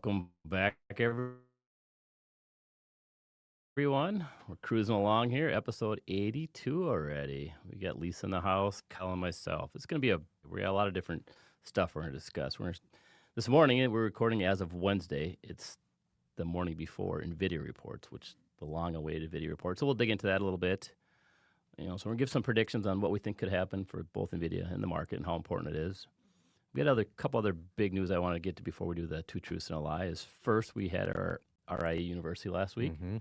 Welcome back, everyone. We're cruising along here, episode 82 already. We got Lisa in the house, Kyle and myself. It's going to be we got a lot of different stuff we're going to discuss. This morning, we're recording as of Wednesday. It's the morning before NVIDIA reports, which the long-awaited NVIDIA report. So we'll dig into that a little bit. So we're going to give some predictions on what we think could happen for both NVIDIA and the market and how important it is. We got a couple other big news I want to get to before we do the two truths and a lie. First, we had our RIA University last week. Mm-hmm.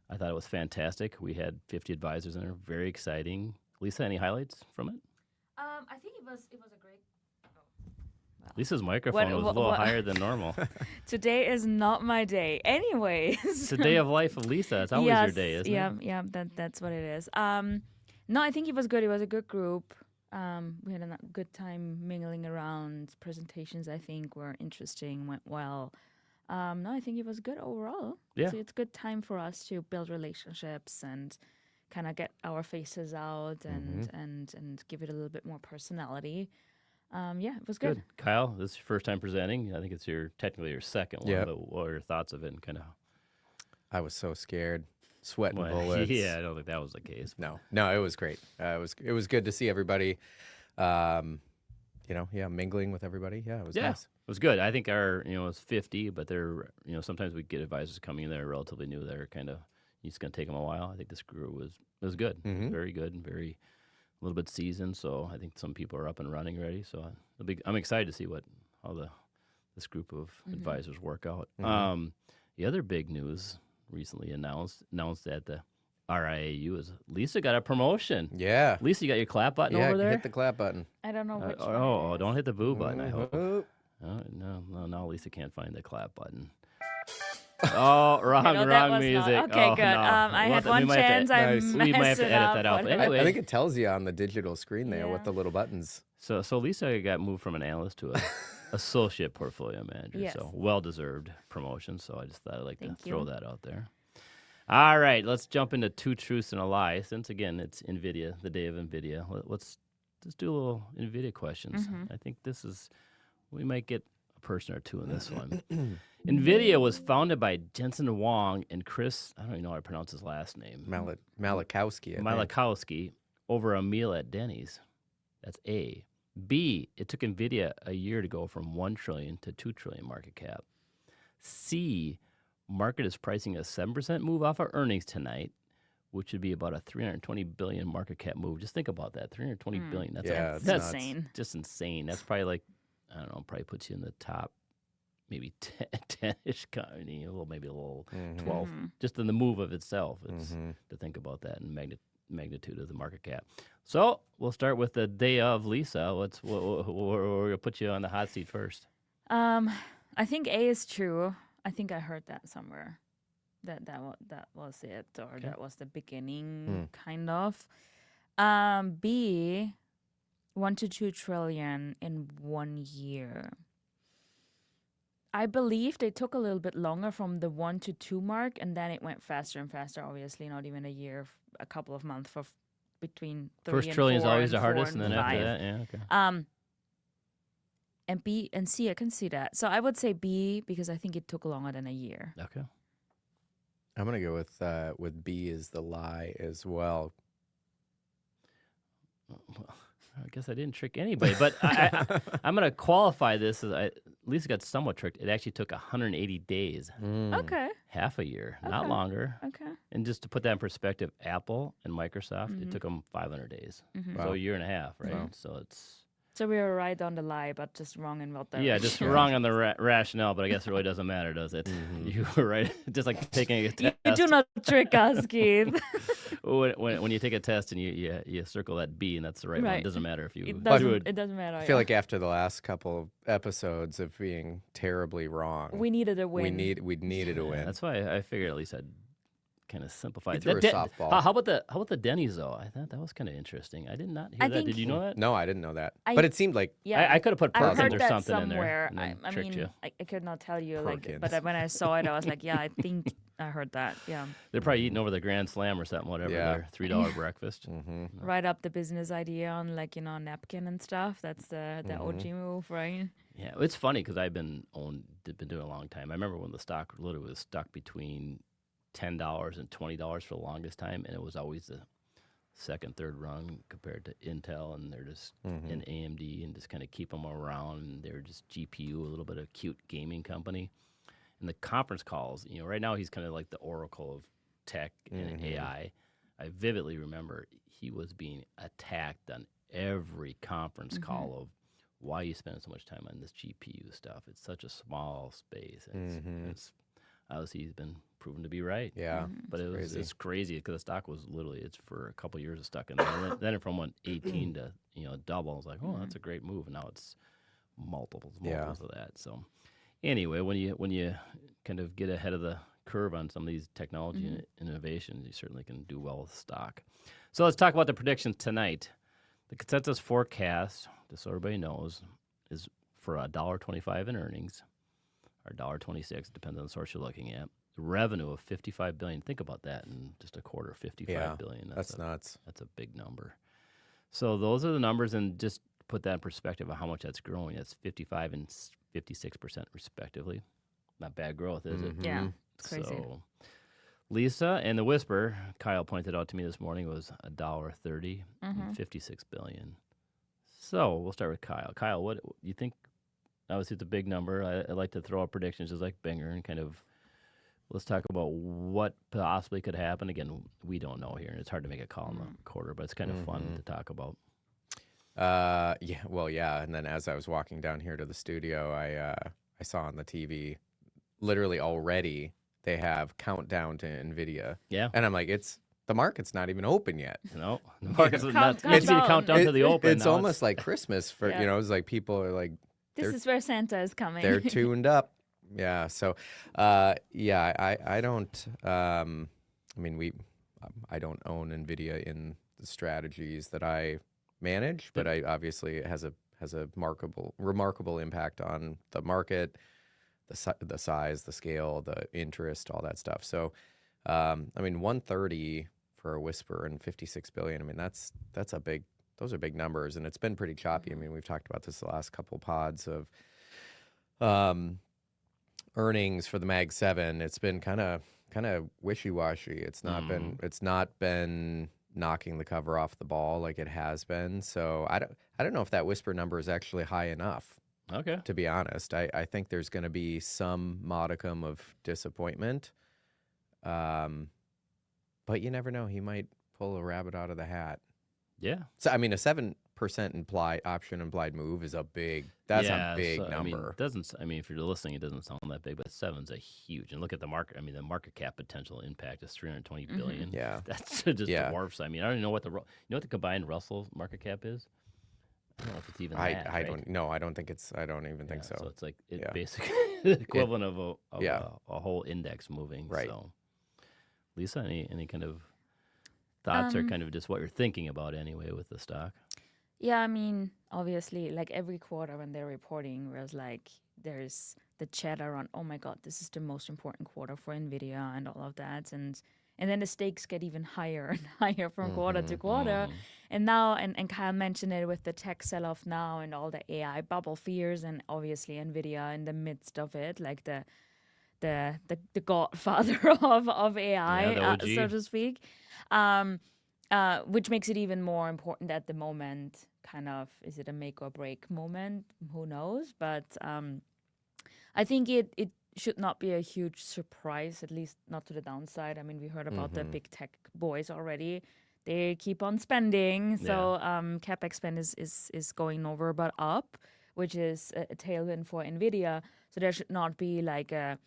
I thought it was fantastic. We had 50 advisors in there. Very exciting. Lisa, any highlights from it? I think it was a great. Well, Lisa's microphone was a little higher than normal. Today is not my day. Anyways. It's the day of life of Lisa. It's always your day, isn't it? Yeah, that's what it is. No, I think it was good. It was a good group. We had a good time mingling around. Presentations, I think, were interesting, went well. No, I think it was good overall. Yeah. So it's a good time for us to build relationships and kind of get our faces out and give it a little bit more personality. Yeah, it was good. Kyle, this is your first time presenting. I think it's technically your second one, Yep. but what are your thoughts of it and kind of... I was so scared, sweating Well, bullets. yeah, I don't think that was the case. No, it was great. It was good to see everybody. Mingling with everybody. Yeah, it was nice. It was good. I think it's 50, but they're, sometimes we get advisors coming in that are relatively new. They're kind of, it's going to take them a while. I think this group was good. It was very good and a little bit seasoned. So I think some people are up and running ready. So I'm excited to see how this group of advisors work out. The other big news recently announced that the RIAU is Lisa got a promotion. Yeah. Lisa, you got your clap button over there? Hit the clap button. I don't know which one. Oh, don't hit the boo button, I hope. Oh. No, now Lisa can't find the clap button. Oh, wrong music. Okay, good. No. I had one chance. I Nice. messed We might have to it edit up, that out. But whatever. anyway, I think it tells you on the digital screen there Yeah. with the little buttons. so Lisa got moved from an analyst to a associate portfolio manager. Yes. So well-deserved promotion. So I just thought I'd like Thank to throw you. that out there. All right, let's jump into two truths and a lie. Since again it's NVIDIA, the day of NVIDIA. Let's do a little NVIDIA questions. I think we might get a person or two in this one. NVIDIA was founded by Jensen Huang and Chris, I don't even know how to pronounce his last name, Malachowski. I think. Malachowski, over a meal at Denny's. That's A. B, it took NVIDIA a year to go from 1 trillion to 2 trillion market cap. C, market is pricing a 7% move off of earnings tonight, which would be about a 320 billion market cap move. Just think about that, 320 billion. That's it's that's nuts. insane. just insane. That's probably like, I don't know, probably puts you in the top maybe 10-ish company, maybe a little 12, just in the move of itself. It's to think about that and magnitude of the market cap. So we'll start with the day of Lisa. We're going to put you on the hot seat first. I think A is true. I think I heard that somewhere. That was it, or that was the beginning, kind of. B, 1 to 2 trillion in 1 year. I believe they took a little bit longer from the 1 to 2 mark, and then it went faster and faster. Obviously, not even a year, a couple of months for between 3 First and trillion is 4 always and the hardest, 4 and then after 5. that, yeah, okay. And B and C, I can see that. So I would say B because I think it took longer than a year. Okay. I'm gonna go with B as the lie as well. Well, I guess I didn't trick anybody, but I'm going to qualify this as Lisa got somewhat tricked. It actually took 180 days, Okay. half a year, not Okay. longer. Okay. And just to put that in perspective, Apple and Microsoft, it took them 500 days. So Wow. a year and a half, right? Wow. So it's... So we were right on the lie, but just wrong in what Yeah, just wrong on the rationale, but I guess it really doesn't matter, does it? You were right. Just like taking a test. You do not trick us, Keith. When you take a test and you circle that B and that's the right one, Right. it doesn't matter if you It do it. doesn't matter. I feel like after the last couple of episodes of being terribly wrong, we needed a win. we needed a win. That's why I figured at least I'd kind of simplify You it. threw a softball. How about the Denny's though? I thought that was kind of interesting. I did not hear that. think- Did you know that? No, I didn't know that. I- But it seemed like Yeah, I could have put I Perkins heard or that something somewhere. in there and then I tricked mean, you. I could not tell you, Perkins. but when I saw it, I was like, yeah, I think I heard that. Yeah. They're probably eating over the Grand Slam or something, whatever, Yeah. their $3 breakfast. Write up the business idea on like, you know, a napkin and stuff. That's the OG move, right? Yeah, it's funny because I've been doing it a long time. I remember when the stock literally was stuck between $10 and $20 for the longest time, and it was always the second, third rung compared to Intel, and they're just in AMD and just kind of keep them around. And they're just GPU, a little bit of cute gaming company. And the conference calls, you know, right now he's kind of like the oracle of tech and AI. I vividly remember he was being attacked on every conference call of why are you spending so much time on this GPU stuff? It's such a small space. And it's obviously he's been proven to be right. Yeah. But it's crazy because the stock was literally, it's for a couple of years stuck in there. then it from went 18 to, you know, double. I was like, oh, that's a great move. And now it's multiples of that. So anyway, when you kind of get ahead of the curve on some of these technology and innovations, you certainly can do well with stock. So let's talk about the predictions tonight. The consensus forecast, just so everybody knows, is for $1.25 in earnings, or $1.26, depends on the source you're looking at. The revenue of $55 billion. Think about that in just a quarter, $55 billion. That's nuts. That's a big number. So those are the numbers, and just put that in perspective of how much that's growing. That's 55 and 56% respectively. Not bad growth, is it? Yeah, it's crazy. So Lisa and the Whisper, Kyle pointed out to me this morning, was $1.30 and $56 billion. So we'll start with Kyle. Kyle, what do you think? Obviously, it's a big number. I like to throw out predictions just like Binger and kind of let's talk about what possibly could happen. Again, we don't know here, and it's hard to make a call in the quarter, but it's kind of fun to talk about. Yeah. And then as I was walking down here to the studio, I saw on the TV, literally already they have countdown to Nvidia. Yeah. And I'm like, the market's not even open yet. No, the market's not. Countdown. It's a countdown to the open. It's now almost like Christmas for Yeah. you know. It's like people are like This is where Santa is coming. they're tuned up. Yeah. So, I don't. I mean, I don't own Nvidia in the strategies that I manage, but I obviously it has a remarkable impact on the market, the size, the scale, the interest, all that stuff. So, I mean, 130 for a Whisper and 56 billion. I mean, those are big numbers, and it's been pretty choppy. I mean, we've talked about this the last couple pods of earnings for the Mag 7. It's been kind of wishy-washy. It's not been knocking the cover off the ball like it has been. So I don't know if that Whisper number is actually high enough. Okay. To be honest, I think there's going to be some modicum of disappointment. But you never know. He might pull a rabbit out of the hat. Yeah. So I mean, a 7% option implied move is a big number. I mean, if you're listening, it doesn't sound that big, but 7's a huge. And look at the market. I mean, the market cap potential impact is $320 billion. Yeah. That's just dwarfs. I mean, I don't even know what the combined Russell market cap is. I don't know if it's even that. I don't know. I don't even think so. So it's like basically the equivalent of a whole index moving. Right. So, Lisa, any kind of thoughts or kind of just what you're thinking about anyway with the stock? Yeah, I mean, obviously, like every quarter when they're reporting, there's the chatter on, oh my God, this is the most important quarter for Nvidia and all of that, and then the stakes get even higher and higher from quarter to quarter, and now and Kyle mentioned it with the tech sell-off now and all the AI bubble fears, and obviously Nvidia in the midst of it, like the godfather of AI, so to speak. Which makes it even more important at the moment. Kind of, is it a make or break moment? Who knows? But I think it should not be a huge surprise, at least not to the downside. I mean, we heard about the big tech boys already. They keep on spending. So Capex spend is going over but up, which is a tailwind for Nvidia. So there should not be like a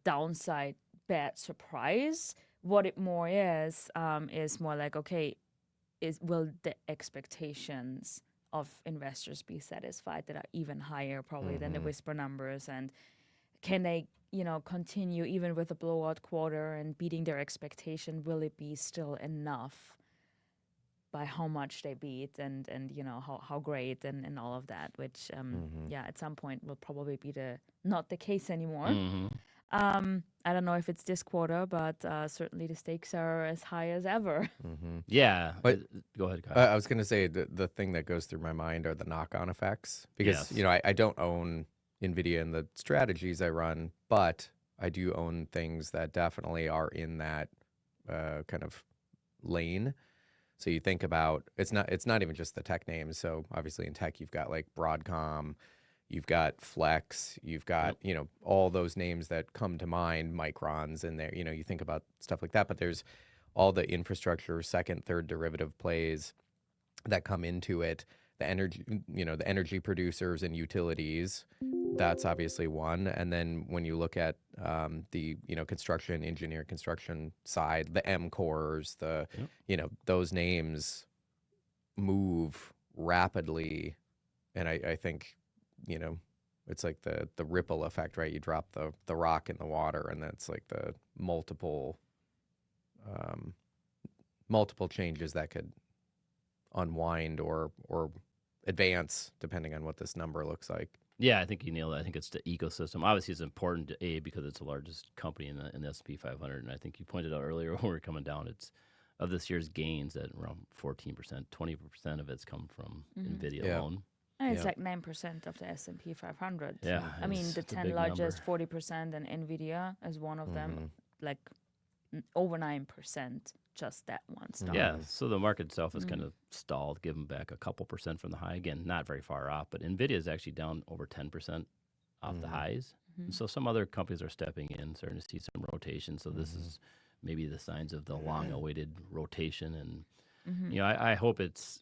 downside bad surprise. What it more is more like, okay, will the expectations of investors be satisfied that are even higher probably than the Whisper numbers, and can they, continue even with a blowout quarter and beating their expectation? Will it be still enough by how much they beat and how great and all of that, which at some point will probably be not the case anymore. I don't know if it's this quarter, but certainly the stakes are as high as ever. Yeah. But Go ahead, Kyle. I was going to say the thing that goes through my mind are the knock-on effects because Yes. I don't own Nvidia and the strategies I run, but I do own things that definitely are in that kind of lane. So you think about it's not even just the tech names. So obviously in tech you've got like Broadcom, you've got Flex, you've got all those names that come to mind, Microns in there. You think about stuff like that, but there's all the infrastructure, second, third derivative plays that come into it. The energy producers and utilities. That's obviously one. And then when you look at the construction side, the M cores, those names move rapidly, and I think it's like the ripple effect, right? You drop the rock in the water, and that's like the multiple changes that could unwind or advance depending on what this number looks like. Yeah, I think you nailed it. I think it's the ecosystem. Obviously, it's important to because it's the largest company in the S&P 500, and I think you pointed out earlier when we were coming down, it's of this year's gains at around 14%, 20% of it's come from Nvidia alone. And it's like 9% of the S&P 500. Yeah, I mean, the it's a 10 big largest, number. 40%, and Nvidia is one of them, like over 9%, just that one stock. Yeah, so the market itself is kind of stalled, given back a couple percent from the high. Again, not very far off, but Nvidia is actually down over 10% off the highs. And so some other companies are stepping in, starting to see some rotation. So this is maybe the signs of the long-awaited rotation. And I hope it's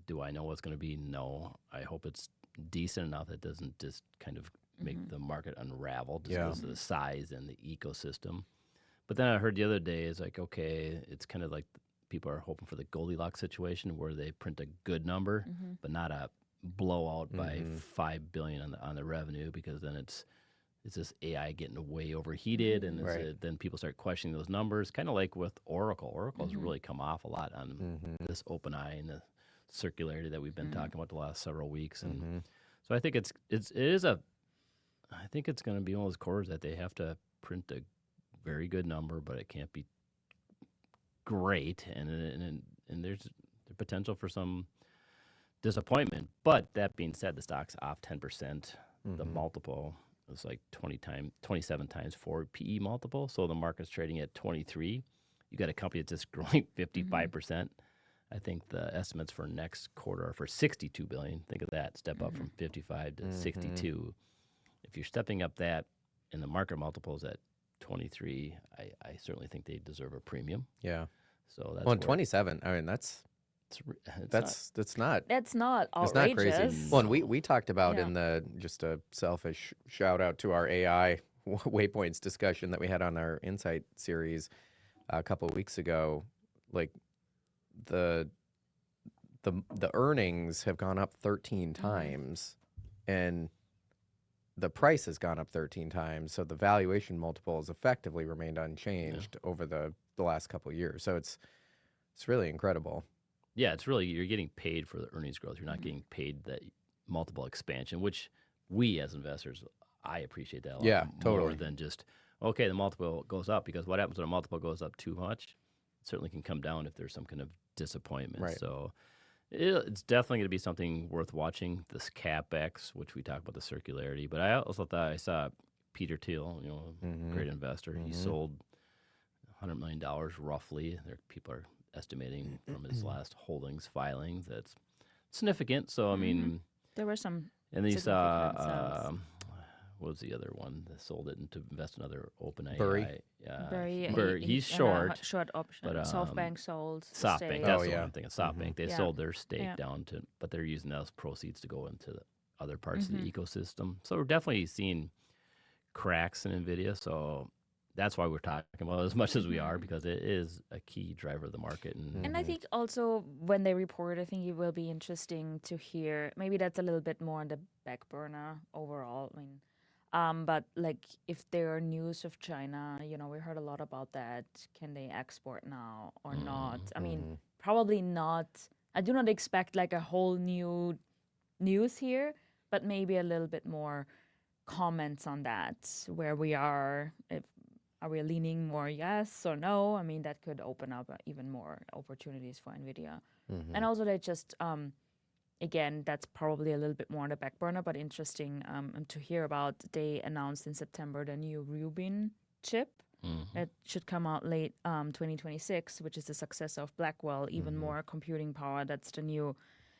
do I know what's going to be? No. I hope it's decent enough that doesn't just kind of make the market unravel just because of the size and the ecosystem. But then I heard the other day is like, okay, it's kind of like people are hoping for the Goldilocks situation where they print a good number, but not a blowout by $5 billion on the revenue, because then it's this AI getting way overheated, and then people start questioning those numbers. Kind of like with Oracle. Oracle's really come off a lot on this OpenAI and the circularity that we've been talking about the last several weeks, and so I think it is I think it's going to be one of those quarters that they have to print a very good number, but it can't be great, and there's the potential for some disappointment. But that being said, the stock's off 10%. The multiple is like 27 times 4 PE multiple, so the market's trading at 23. You got a company that's just growing 55%. I think the estimates for next quarter are for $62 billion. Think of that, step up from 55 to 62. If you're stepping up that, and the market multiple is at 23, I certainly think they deserve a premium. Yeah. So that's 27. I mean, that's not That's not it's outrageous. not crazy. Well, and we talked about in the just a selfish shout out to our AI waypoints discussion that we had on our Insight series a couple of weeks ago. Like the earnings have gone up 13 times, and the price has gone up 13 times. So the valuation multiple has effectively remained unchanged over the last couple of years. So it's really incredible. Yeah, it's really, you're getting paid for the earnings growth. You're not getting paid that multiple expansion, which we as investors, I appreciate that a lot more than just, okay, the multiple goes up, because what happens when a multiple goes up too much? It certainly can come down if there's some kind of disappointment. Right. So it's definitely going to be something worth watching, this Capex, which we talked about the circularity. But I also thought I saw Peter Thiel, great investor. He sold $100 million roughly. People are estimating from his last holdings filings that's significant. So I mean, there were some. And then you saw what was the other one that sold it and to invest in another OpenAI? Burry, he's short. Short option. But, SoftBank sold. SoftBank, that's the one I'm thinking. SoftBank, they Yeah. sold their stake Yeah. down to, but they're using those proceeds to go into the other parts of the ecosystem. So we're definitely seeing cracks in Nvidia. So that's why we're talking about it as much as we are, because it is a key driver of the market. And I think also when they report, I think it will be interesting to hear. Maybe that's a little bit more on the back burner overall. I mean, but like if there are news of China, we heard a lot about that. Can they export now or not? I mean, probably not. I do not expect like a whole new news here, but maybe a little bit more comments on that, where we are, if are we leaning more yes or no? I mean, that could open up even more opportunities for Nvidia. And also they just again, that's probably a little bit more on the back burner, but interesting to hear about. They announced in September the new Rubin chip. It should come out late 2026, which is the successor of Blackwell, even more computing power. That's the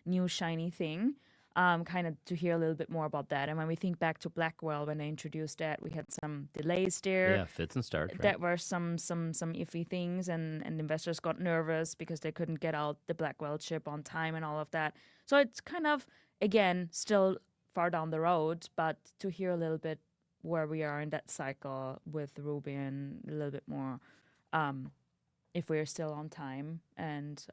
new shiny thing. Kind of to hear a little bit more about that. And when we think back to Blackwell, when they introduced that, we had some delays there. Yeah, fits and starts, right? That were some iffy things, and investors got nervous because they couldn't get out the Blackwell chip on time and all of that. So it's kind of, again, still far down the road, but to hear a little bit where we are in that cycle with Rubin, a little bit more, if we're still on time, and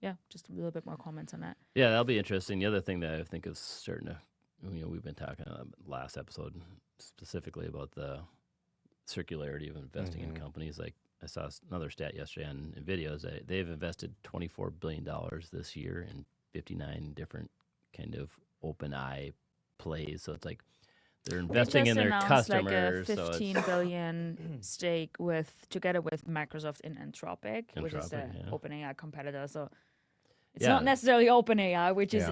yeah, just a little bit more comments on that. Yeah, that'll be interesting. The other thing that I think is starting to, we've been talking last episode specifically about the circularity of investing in companies. Like I saw another stat yesterday on Nvidia is that they've invested $24 billion this year in 59 different kind of open eye plays. So it's like they're investing in their customers. Like a $15 billion stake together with Microsoft in Anthropic, which is the OpenAI competitor. So it's not necessarily OpenAI, which is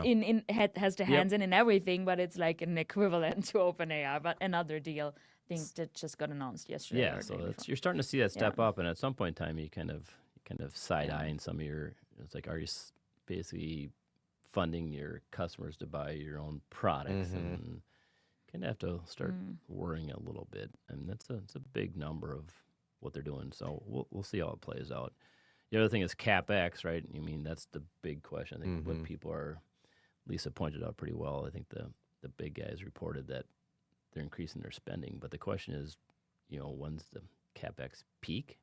has the hands in everything, but it's like an equivalent to OpenAI, but another deal. I think that just got announced yesterday. Yeah, so you're starting to see that step up, and at some point in time, you kind of side eyeing some of your. It's like, are you basically funding your customers to buy your own products, and kind of have to start worrying a little bit. And it's a big number of what they're doing. So we'll see how it plays out. The other thing is Capex, right? I mean, that's the big question. I think what people are, Lisa pointed out pretty well. I think the big guys reported that they're increasing their spending. But the question is, when's the Capex peak?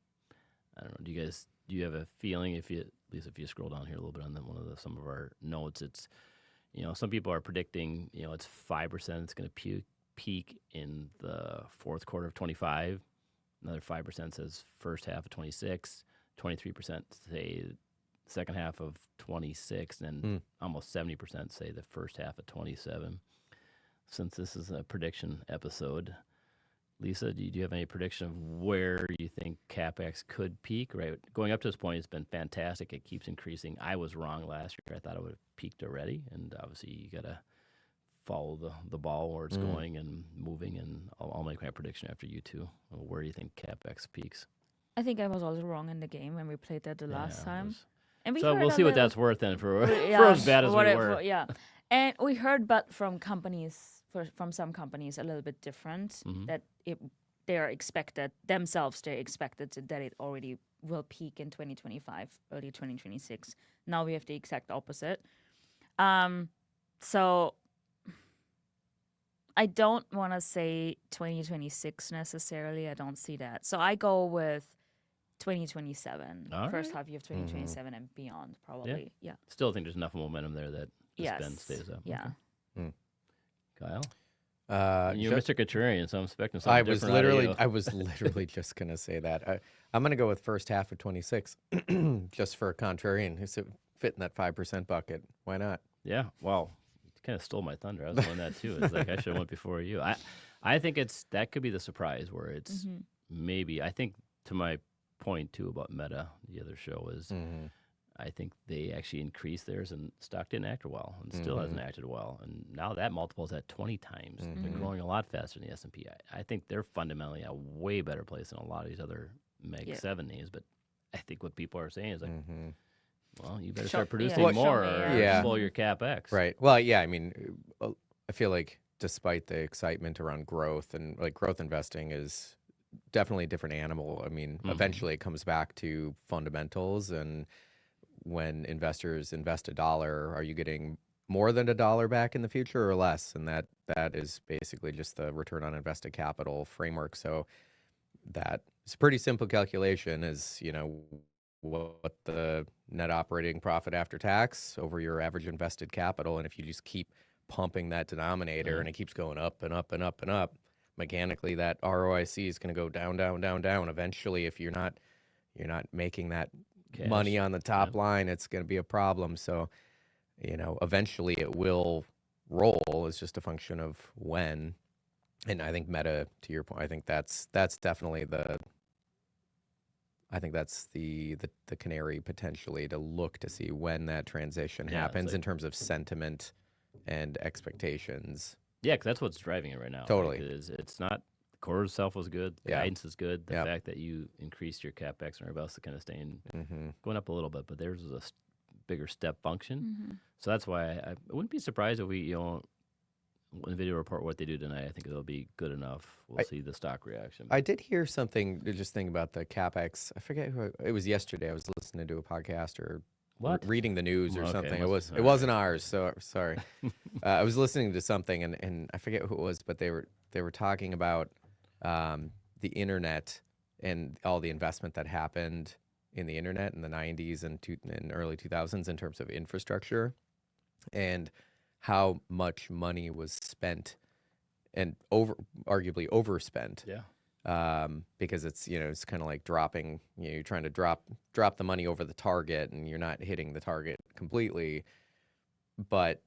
I don't know. Do you have a feeling, Lisa, if you scroll down here a little bit on some of our notes, it's, some people are predicting, it's 5%. It's going to peak in the fourth quarter of 25. Another 5% says first half of 26. 23% say second half of 26, and almost 70% say the first half of 27. Since this is a prediction episode, Lisa, do you have any prediction of where you think Capex could peak? Right, going up to this point, it's been fantastic. It keeps increasing. I was wrong last year. I thought it would have peaked already, and obviously you got to follow the ball where it's going and moving. And I'll make my prediction after you two. Where do you think Capex peaks? I think I was also wrong in the game when we played that the last time. And we'll see what that's worth then for as bad as we were. And we heard, but from from some companies, a little bit different, that they're expected that it already will peak in 2025, early 2026. Now we have the exact opposite. So I don't want to say 2026 necessarily. I don't see that. So I go with 2027, first half year of 2027 and beyond, probably. Yeah. Still think there's enough momentum there that the spend stays up. Yeah. Okay. Kyle? You're Mr. Contrarian, so I'm expecting something I was literally just going to say that. I'm going to go with first half of 26, just for a contrarian who's fit in that 5% bucket. Why not? Yeah, well, you kind of stole my thunder. I was doing that too. It's like I should have went before you. I think that could be the surprise where it's maybe, I think to my point too about Meta, the other show is, I think they actually increased theirs and stock didn't act well and still hasn't acted well. And now that multiple is at 20 times. They're growing a lot faster than the S&P. I think they're fundamentally a way better place than a lot of these other Meg 7 names. But I think what people are saying is like, well, you better start producing more or slow your Capex. Right. Well, yeah, I mean, I feel like despite the excitement around growth and like growth investing is definitely a different animal. I mean, eventually it comes back to fundamentals, and when investors invest $1, are you getting more than $1 back in the future or less? And that is basically just the return on invested capital framework. So that it's a pretty simple calculation is, what the net operating profit after tax over your average invested capital. And if you just keep pumping that denominator and it keeps going up and up and up and up, mechanically that ROIC is going to go down, down, down, down. Eventually, if you're not making that cash money on the top line, it's going to be a problem. So, eventually it will roll. It's just a function of when. And I think Meta, to your point, I think that's definitely the canary potentially to look to see when that transition Yeah, it's happens like in terms of sentiment and expectations. yeah, 'cause that's what's driving it right now. Right? Totally. 'Cause it's not the quarter itself was good, the Yeah. guidance is good. The Yep. fact that you increased your capex and everybody else is kind of staying Mm-hmm. going up a little bit, but theirs was a bigger step function. Mm-hmm. So that's why I wouldn't be surprised if we, NVIDIA report what they do tonight. I think it'll be good enough. We'll see the stock reaction. I did hear something, just think about the CapEx. I forget who it was yesterday. I was listening to a podcast or What? reading the news or Okay, something. must- It wasn't ours, so sorry. I was listening to something and I forget who it was, but they were talking about the internet and all the investment that happened in the internet in the 90s and early 2000s in terms of infrastructure, and how much money was spent and arguably overspent, Yeah. because it's kind of like dropping, you're trying to drop the money over the target and you're not hitting the target completely. But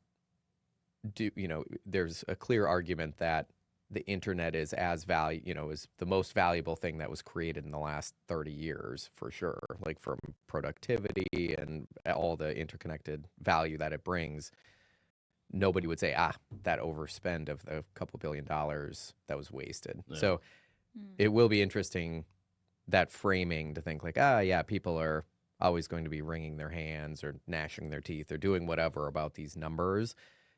there's a clear argument that the internet is is the most valuable thing that was created in the last 30 years for sure, like from productivity and all the interconnected value that it brings. Nobody would say, that overspend of a couple $1 billion that was wasted. Yeah. So it will be interesting, that framing, to think like, yeah, people are always going to be wringing their hands or gnashing their teeth or doing whatever about these numbers.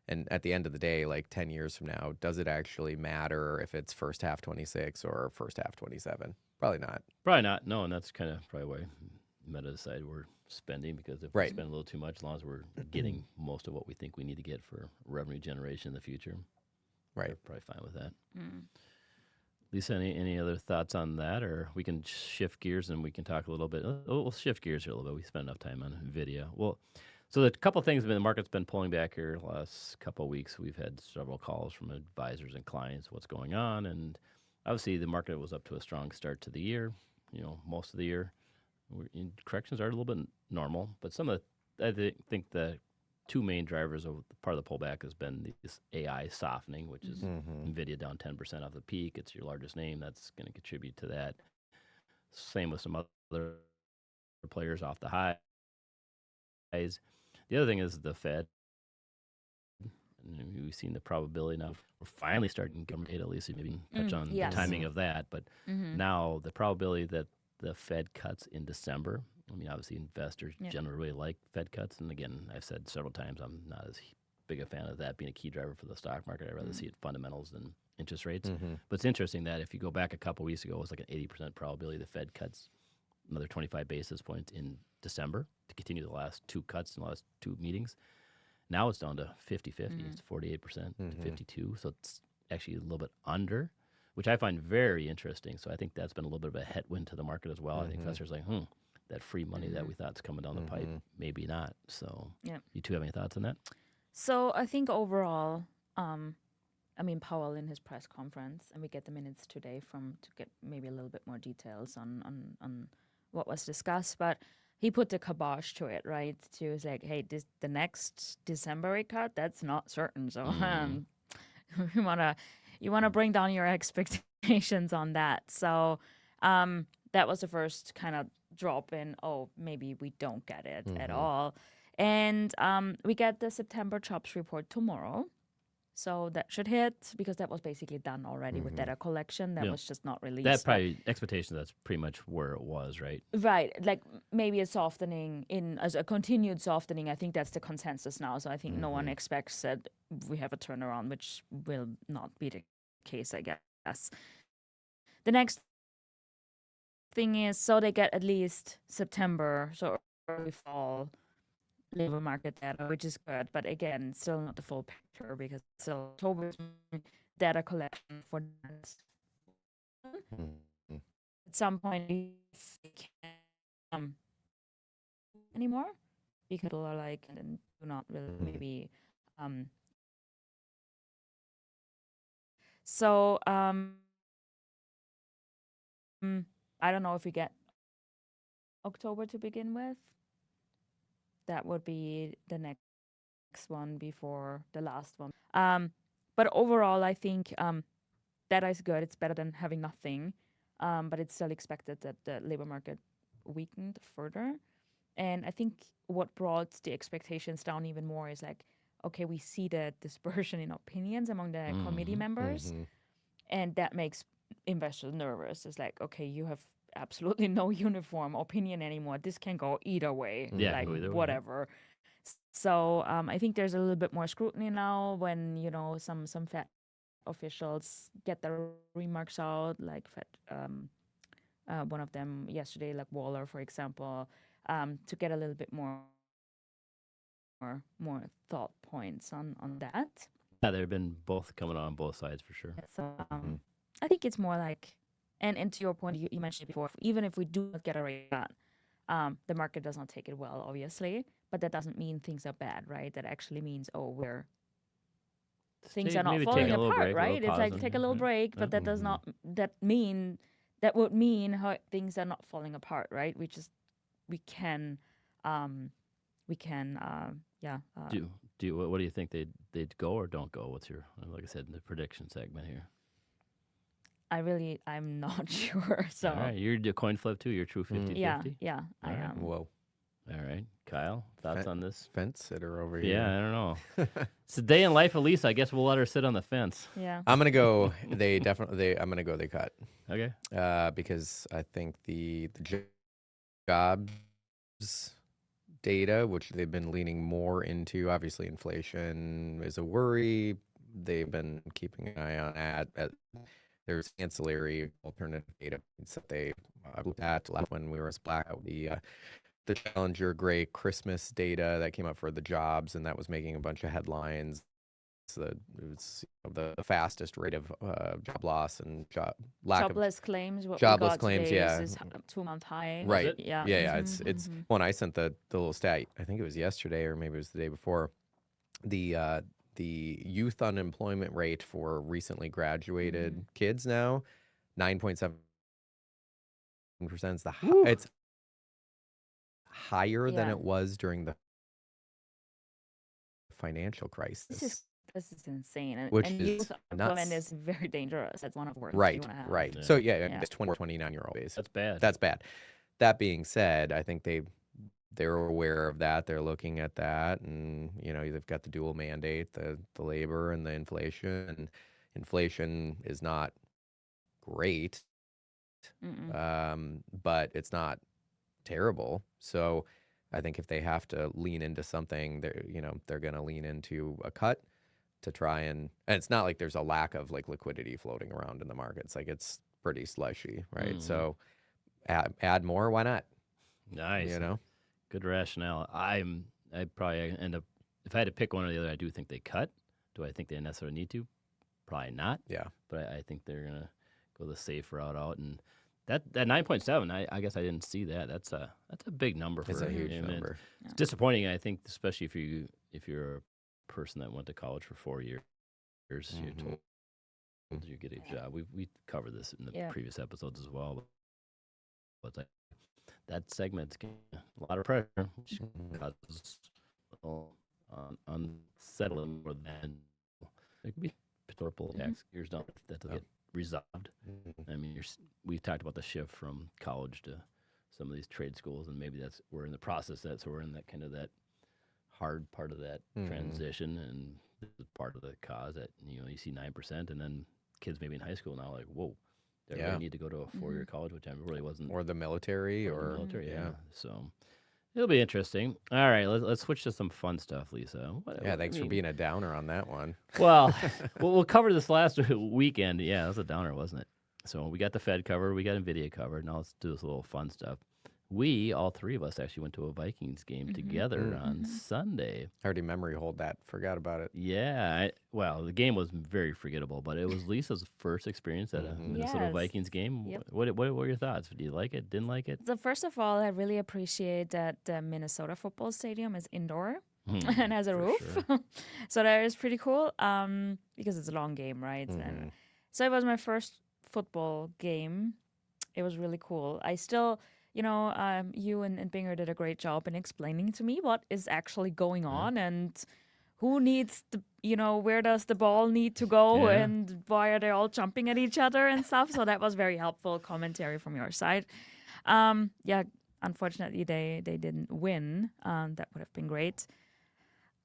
And at the end of the day, like 10 years from now, does it actually matter if it's first half 26 or first half 27? Probably not. Probably not. No, and that's kind of probably why Meta decided we're spending, because if we Right. spend a little too much, as long as we're getting most of what we think we need to get for revenue generation in the future, Right. they're probably fine with that. Mm. Lisa, any other thoughts on that, or we can shift gears and we can talk a little bit? We'll shift gears here a little bit. We spent enough time on Nvidia. Well, so the couple of things, the market's been pulling back here the last couple of weeks. We've had several calls from advisors and clients, what's going on, and obviously the market was up to a strong start to the year. Most of the year, corrections are a little bit normal, but I think the two main drivers of part of the pullback has been this AI softening, which is Mm-hmm. Nvidia down 10% off the peak. It's your largest name. That's going to contribute to that. Same with some other players off the highs. The other thing is the Fed. And we've seen the probability now. We're finally starting to get data, at least maybe touch on yes. the timing of that. But now the probability that the Fed cuts in December, obviously investors generally like Fed cuts. And again, I've said several times, I'm not as big a fan of that being a key driver for the stock market. I'd rather see it fundamentals than interest rates. Mm-hmm. But it's interesting that if you go back a couple weeks ago, it was like an 80% probability the Fed cuts another 25 basis points in December to continue the last two cuts in the last two meetings. Now it's down to 50-50. It's 48% to 52. So it's actually a little bit under, which I find very interesting. So I think that's been a little bit of a headwind to the market as well. I think investors are like, that free money that we thought is coming down the pipe, maybe not. So you two have any thoughts on that? So I think overall, Powell in his press conference, and we get the minutes today to get maybe a little bit more details on what was discussed, but he put the kibosh to it, right? To say, hey, the next December rate cut, that's not certain. So you wanna bring down your expectations on that. So that was the first kind of drop in. Oh, maybe we don't get it at all. And we get the September jobs report tomorrow. So that should hit, because that was basically done already with data collection. That was just not released. That probably expectation, that's pretty much where it was, right? Right. Like maybe a softening as a continued softening. I think that's the consensus now. So I think no one expects that we have a turnaround, which will not be the case, I guess. The next thing is, so they get at least September, so early fall labor market data, which is good, but again, still not the full picture, because still October's data collection for at some point if they can't anymore, because people are like, and do not really maybe so I don't know if we get October to begin with. That would be the next one before the last one. But overall, I think that is good. It's better than having nothing. But it's still expected that the labor market weakened further. And I think what brought the expectations down even more is like, okay, we see the dispersion in opinions among the committee members, and that makes investors nervous. It's like, okay, you have absolutely no uniform opinion anymore. This can go either way, Yeah, like go either way, yeah. whatever. So I think there's a little bit more scrutiny now when some Fed officials get their remarks out, like Fed, one of them yesterday, like Waller, for example, to get a little bit more thought points on that. Yeah, there have been both coming on both sides for sure. So I think it's more like, and to your point, you mentioned it before, even if we do not get a rate cut, the market does not take it well, obviously, but that doesn't mean things are bad, right? That actually means, things are not Maybe falling taking a little apart, break, a right? little It's like pause take a and- little yeah. break, but that does not that would mean how things are not falling apart, right? We can What do you think they'd go or don't go? What's your, like I said, in the prediction segment here? I'm not sure. So All right, you're the coin flip too. You're true 50-50? yeah, I All right. am. Whoa. All right, Kyle, thoughts on this? Fence sitter over here. Yeah, I don't know. It's a day in life of Lisa. I guess we'll let her sit on the fence. Yeah. I'm gonna go. They cut. Okay. Because I think the jobs data, which they've been leaning more into, obviously inflation is a worry. They've been keeping an eye on that. There's ancillary alternative data that they looked at when we were black out the Challenger Gray Christmas data that came up for the jobs, and that was making a bunch of headlines. So it was the fastest rate of job loss and Jobless claims. What jobless we got claims, today yeah. is 2-month high. Right. it? Yeah. Yeah. It's when I sent the little stat. I think it was yesterday or maybe it was the day before. The youth unemployment rate for recently graduated kids now, 9.7%. It's higher than Yeah. it was during the financial crisis. This is insane. Which and is youth unemployment nuts. is very dangerous. That's one of the worst Right, you want to have. right. Yeah. So yeah, Yeah. it's 29-year-old base. That's bad. That's bad. That being said, I think they're aware of that. They're looking at that, and they've got the dual mandate, the labor and the inflation. And inflation is not great, but it's not terrible. So I think if they have to lean into something, they're going to lean into a cut to try and it's not like there's a lack of like liquidity floating around in the markets. Like it's pretty slushy, right? So add more, why not? Nice. Good rationale. I'd probably end up, if I had to pick one or the other, I do think they cut. Do I think they necessarily need to? Probably not. Yeah. But I think they're gonna go the safe route out, and that 9.7. I guess I didn't see that. That's a big number for It's a huge him, and number. it's disappointing. I think, especially if you're a person that went to college for 4 years, you're told you get a job. We covered this in the previous episodes as well. But that segment's getting a lot of pressure, which causes a little unsettling more than it could be historical tax years down that will get resolved. I mean, we've talked about the shift from college to some of these trade schools, and maybe we're in the process so we're in that kind of that hard part of that transition, and this is part of the cause that you see 9%, and then kids maybe in high school now like, whoa, they really need to go to a 4-year college, which I really wasn't. Or the military, or the military, yeah. So it'll be interesting. All right, let's switch to some fun stuff, Lisa. Thanks for being a downer on that one. Well, we'll cover this last weekend. Yeah, that was a downer, wasn't it? So we got the Fed covered, we got Nvidia covered. Now let's do this little fun stuff. All three of us actually went to a Vikings game together on Sunday. I already memory hold that. Forgot about it. Yeah. Well, the game was very forgettable, but it was Lisa's first experience at a Minnesota Vikings game. Yep. What were your thoughts? Do you like it? Didn't like it? So first of all, I really appreciate that the Minnesota football stadium is indoor and has a roof. Sure. So that is pretty cool because it's a long game, right? And so it was my first football game. It was really cool. I still... you and Binger did a great job in explaining to me what is actually going on and who needs the, where does the ball need to go Yeah. and why are they all jumping at each other and stuff. So that was very helpful commentary from your side. Yeah, unfortunately they didn't win. That would have been great.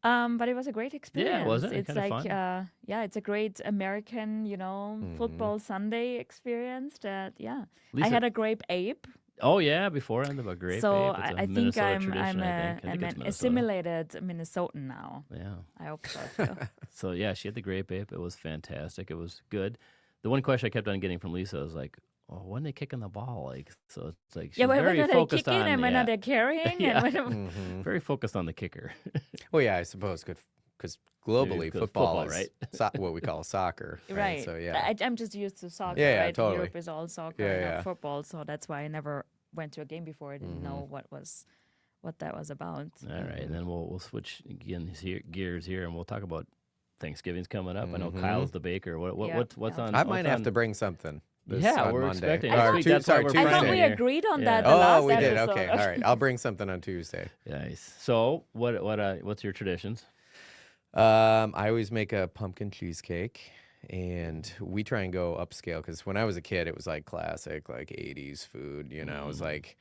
But it was a great experience. wasn't it? It's Kinda like, fun. it's a great American, football Sunday experience. That I Lisa- had a grape ape. Oh yeah, before end of a grape. So ape. It's a I think Minnesota I'm tradition, I think. I think I'm it's an Minnesota. assimilated Minnesotan now. Yeah. I hope so too. So yeah, she had the grape ape. It was fantastic. It was good. The one question I kept on getting from Lisa was like, "Oh, when they kicking the ball?" Like, so it's like she's Yeah, but very when are they focused kicking on and when are they carrying? Yeah. And when, very focused on the kicker. Well, yeah, I suppose because globally 'cause football football, is what we call soccer. right. So yeah. I'm just used to soccer. Yeah, right? totally. Europe is all soccer, Yeah, and yeah. not football. So that's why I never went to a game before. I didn't know what that was about. All right, and then we'll switch gears here, and we'll talk about Thanksgiving's coming up. I know Kyle's the baker. Yeah. What's on? I what's might have on- to bring something. Yeah, on we're Monday. expecting I next thought- week. That's why we're Tuesday. I thought we planning. agreed on Yeah. that. The Oh, last we did. episode. Okay, all right. I'll bring something on Tuesday. Nice. So what's your traditions? I always make a pumpkin cheesecake, and we try and go upscale because when I was a kid, it was like classic, like 80s food. It was like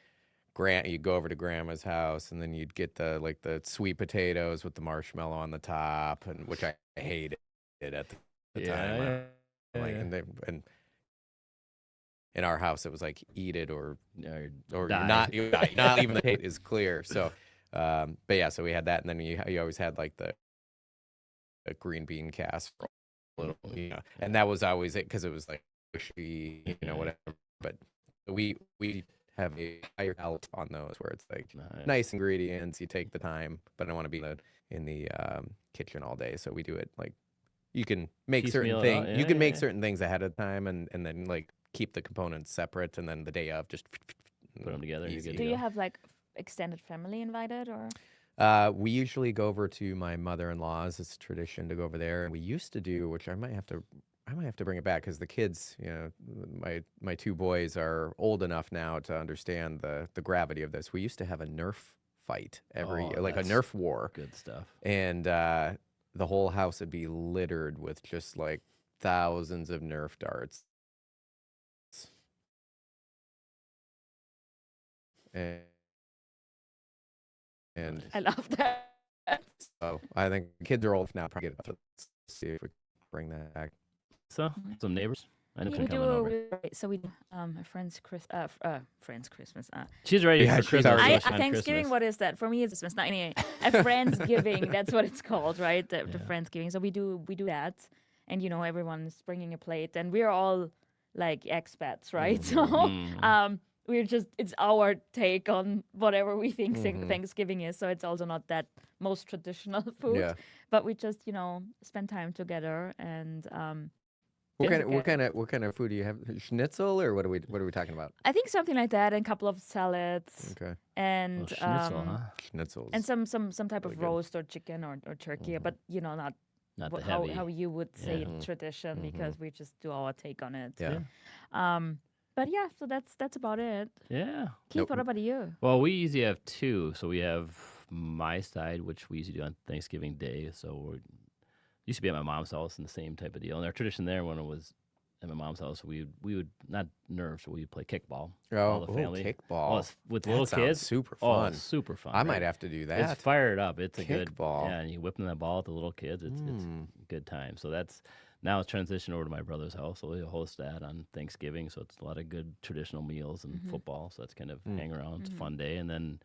you'd go over to grandma's house, and then you'd get the sweet potatoes with the marshmallow on the top, and which I hated at the time. Like, and in our house, it was like eat it or die. you're not even the taste is clear. So, but yeah, so we had that, and then you always had like the green bean casserole, and that was always it because it was like mushy, whatever. But we have a higher palate on those where it's like nice ingredients. You take the time, but I don't want to be in the kitchen all day, so we do it like you can make certain Piecemeal it out. things. Yeah, You can make yeah. certain things ahead of time, and then like keep the components separate, and then the day of just Put 'em together and you're easy. good Do to you go. have like extended family invited or? We usually go over to my mother-in-law's. It's a tradition to go over there. We used to do, which I might have to bring it back because the kids, my two boys are old enough now to understand the gravity of this. We used to have a Nerf fight every year, like a that's Nerf war, Good stuff. and the whole house would be littered with just like thousands of Nerf darts. And I love that. so I think kids are old enough now. Probably get it. Let's see if we can bring that back. So some neighbors. I know We some coming over. so we do a friend's Christmas. She's ready Yeah, for she's Christmas. already- on Thanksgiving. Christmas. What is that for me? It's Christmas. Not anyway. A Friendsgiving. That's what it's called, right? The Friendsgiving. So we do that, and everyone's bringing a plate, and we're all like expats, right? So we're just it's our take on whatever we think Thanksgiving is. So it's also not that most traditional food, Yeah. but we just spend time together and. What Okay. kind of food do you have? Schnitzel or what are we talking about? I think something like that, and a couple of salads, Okay. and Schnitzel, huh? Schnitzels. and some type Really of good. roast or chicken or turkey, but not Not the how heavy. how you would say Yeah. tradition because we just do our take on it. Yeah. But yeah, so that's about it. Yeah. Keith, Nope. what about you? Well, we usually have two. So we have my side, which we usually do on Thanksgiving Day. So we used to be at my mom's house and the same type of deal. And our tradition there when it was at my mom's house, we would not nerve, so we would play kickball. all the family. kickball. Oh, it's with That little sounds kids. super Oh, fun. super fun. I right? might have to do that. It's fired up. It's a good Kickball. Yeah, and you whipping that ball at the little kids. It's a good time. So now it's transitioned over to my brother's house. So we'll host that on Thanksgiving. So it's a lot of good traditional meals and football. So that's kind of hang around. It's a fun day. And then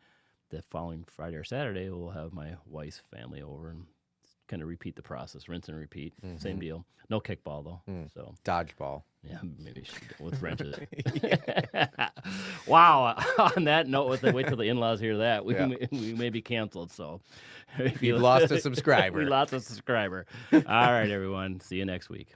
the following Friday or Saturday, we'll have my wife's family over and kind of repeat the process, rinse and repeat. Same deal. No kickball though. So Dodgeball. yeah, maybe with wrenches. Wow. On that note, wait till the in-laws hear that. We may be canceled. So if You've lost a subscriber. we lost a subscriber. All right, everyone. See you next week.